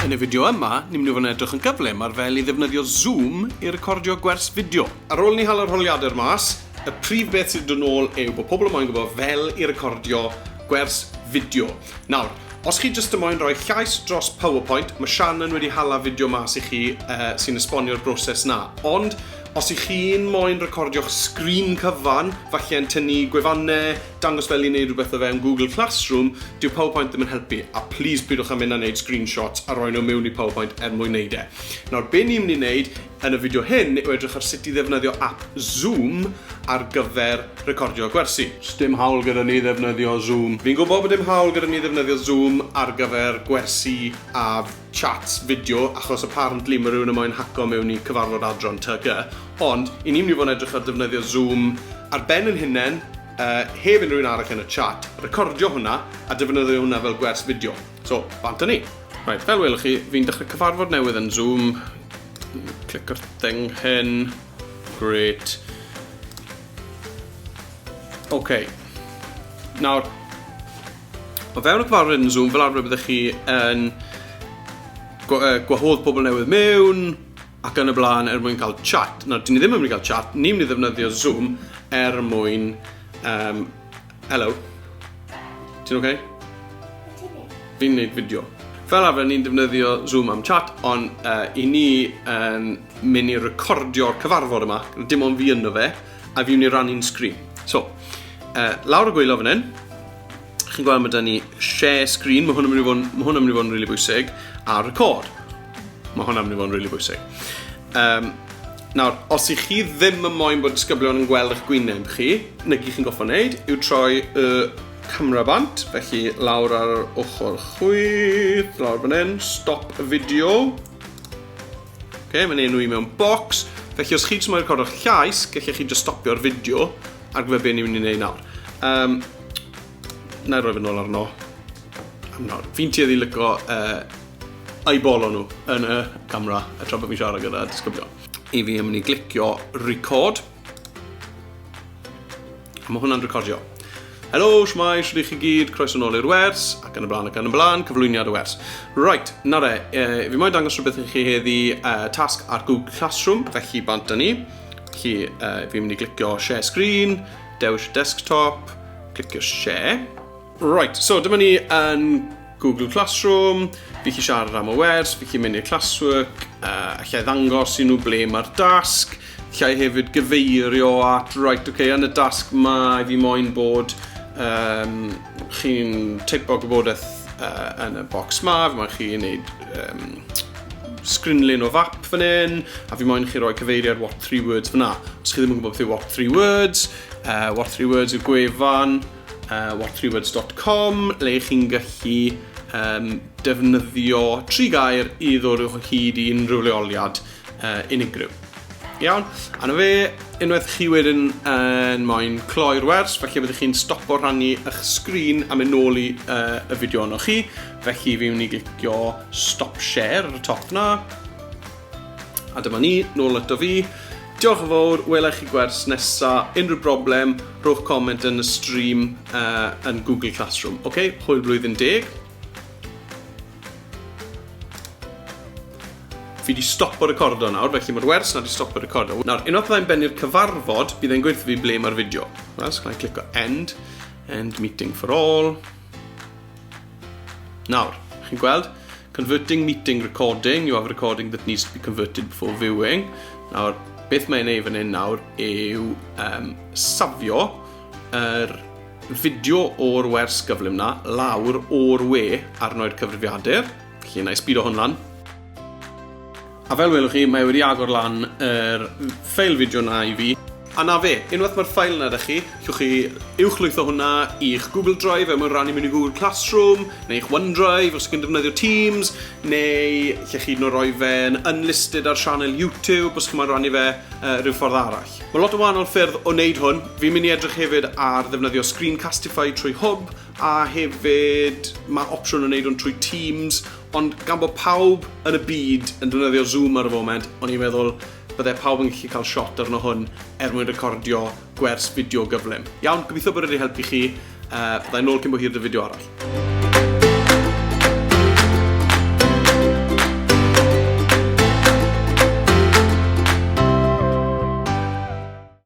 Yn y fideo yma, ni'n mynd i fod yn edrych yn gyflym ar fel I ddefnyddio Zoom I recordio gwers fideo. Ar ôl ni hal yr holiadur mas, y prif beth sydd yn ôl yw bod pobl yn moyn gwybod fel I recordio gwers fideo. Nawr, os chi jyst yn moyn rhoi llais dros PowerPoint, mae Shannon wedi hala fideo mas I chi sy'n esbonio'r broses na. Ond, os I chi'n moyn recordio'ch sgrin cyfan, falle yn tynnu gwefannau, dangos fel I wneud rhywbeth o fewn Google Classroom, dyw PowerPoint ddim yn helpu. A please pidwch am mynd a wneud screenshots a rhoi nhw mewn I PowerPoint mwyn wneud e. Nawr, be ni'n mynd I wneud yn y fideo hyn yw edrych ar sut I ddefnyddio app Zoom ar gyfer recordio gwersi. Dim hawl gyda ni ddefnyddio Zoom. Fi'n gwybod bod dim hawl gyda ni ddefnyddio Zoom ar gyfer gwersi a chats fideo, achos apparently mae rhywun yn moyn haco mewn I cyfarfod adron TG. Ond, I ni'n mynd I fod yn edrych ar defnyddio Zoom ar ben yn hunain, heb unrhyw un arall yn y chat, recordio hwnna a defnyddio hwnna fel gwers fideo. So, bant ni. Right, fel welwch chi, fi'n dechrau cyfarfod newydd yn Zoom. Click ar thing hyn. Great. OK. Nawr, o fewn y cyfarfod yn Zoom, fel arfer byddwch chi yn gwahodd pobl newydd mewn ac yn y blaen mwyn cael chat. Nawr, dyn ni ddim yn mynd I cael chat, ni'n mynd I ddefnyddio Zoom mwyn... hello. Ti'n OK? Fi'n gwneud fideo. Fel arfer, ni'n defnyddio Zoom am chat, ond I ni mynd I recordio'r cyfarfod yma, dim ond fi yno fe, a fi'n mynd I rannu'n sgrin. So, lawr y gwaelod fan hyn, chi'n gweld mae 'da ni share screen, mae hwnna'n mynd I fod yn really bwysig, a record. Mae hwnna'n mynd I fod yn really bwysig. Nawr, os I chi ddim yn moyn bod disgyblion yn gweld eich gwyneb chi, neu chi'n goffo wneud, yw troi y camera bant, felly lawr ar ochr chwith, lawr fan hyn, stop y fideo. Okay, mae'n enw I mewn box, felly os chi jyst moyn recordio'ch llais, gallech chi jyst stopio'r fideo ar gyfer be ni'n mynd I wneud nawr. Na I roi fy nôl arno. Nawr, fi'n tueddu licio eyeball nhw yn y camera, tra bod fi'n siarad gyda disgyblion. I fi yn mynd I glicio record. A mae hwnna'n recordio. Helo, shmai, shwd I chi gyd, croeso nôl i'r wers, ac yn y blaen, cyflwyniad y wers. Right, na re, fi moyn dangos rhywbeth I chi heddi tasg ar Google Classroom, felly bant ni. Felly, fi'n mynd I glicio share screen, dewis desktop, clicio share. Right, so dyma ni yn Google Classroom, fi chi siarad am y wers, fi chi mynd i'r classwork, allai ddangos I nhw ble mae'r dasg, allai hefyd gyfeirio at, right, okay, yn y dasg mae fi moyn bod chi'n teipo gwybodaeth yn y bocs ma, fi moyn chi wneud sgrinlun o fap fan hyn, a fi moyn chi roi cyfeiriad what 3 words fyna. Os chi ddim yn gwybod beth yw what 3 words yw gwefan, what3words.com, le chi'n gallu defnyddio 3 gair I ddod o'ch hyd I unrhyw leoliad unigryw. Iawn, a na fe, unwaith chi wedyn yn moyn cloi'r wers, felly byddwch chi'n stopo rhannu eich sgrin a mynd nôl I y fideo yno chi. Felly fi'n mynd I glicio stop share ar y top yna. A dyma ni, nôl eto fi. Diolch yn fawr, welai chi gwers nesa. Unrhyw broblem, rhowch comment yn y stream yn Google Classroom. OK, hwyl blwyddyn 10. Fi di stopo recordo nawr, felly mae'r wers na di stopo recordo. Nawr, unwaith byddai'n bennu'r cyfarfod, bydd e'n gweithio fi ble mae'r fideo. Well, so can I click on end meeting for all. Nawr, chi'n gweld? Converting meeting recording, you have a recording that needs to be converted before viewing. Nawr, beth mae'n ei fan hyn nawr yw safio yr fideo o'r wers gyflym na lawr o'r we arno'r cyfrifiadur. Felly, na I sbido hwn lan. A fel welwch chi, mae wedi agor lan yr ffeil fideo na I fi. A na fe, unwaith mae'r ffeil na ydych chi, llwch chi uwchlwytho hwnna i'ch Google Drive mwyn rannu mewn I Google Classroom, neu i'ch OneDrive os chi'n defnyddio Teams, neu llwch chi roi fe'n unlisted ar sianel YouTube os chi'n rannu fe rhyw ffordd arall. Mae lot o wahanol ffyrdd o wneud hwn. Fi'n mynd I edrych hefyd ar ddefnyddio Screencastify trwy hwb, a hefyd mae opsiwn o wneud hwn trwy Teams, ond gan bod pawb yn y byd yn defnyddio Zoom ar y foment, o'n i'n meddwl byddai pawb yn gallu cael shot arno hwn mwyn recordio gwers fideo gyflym. Iawn, gobeithio bod wedi helpu chi. Byddai nôl cyn bo hir dy fideo arall.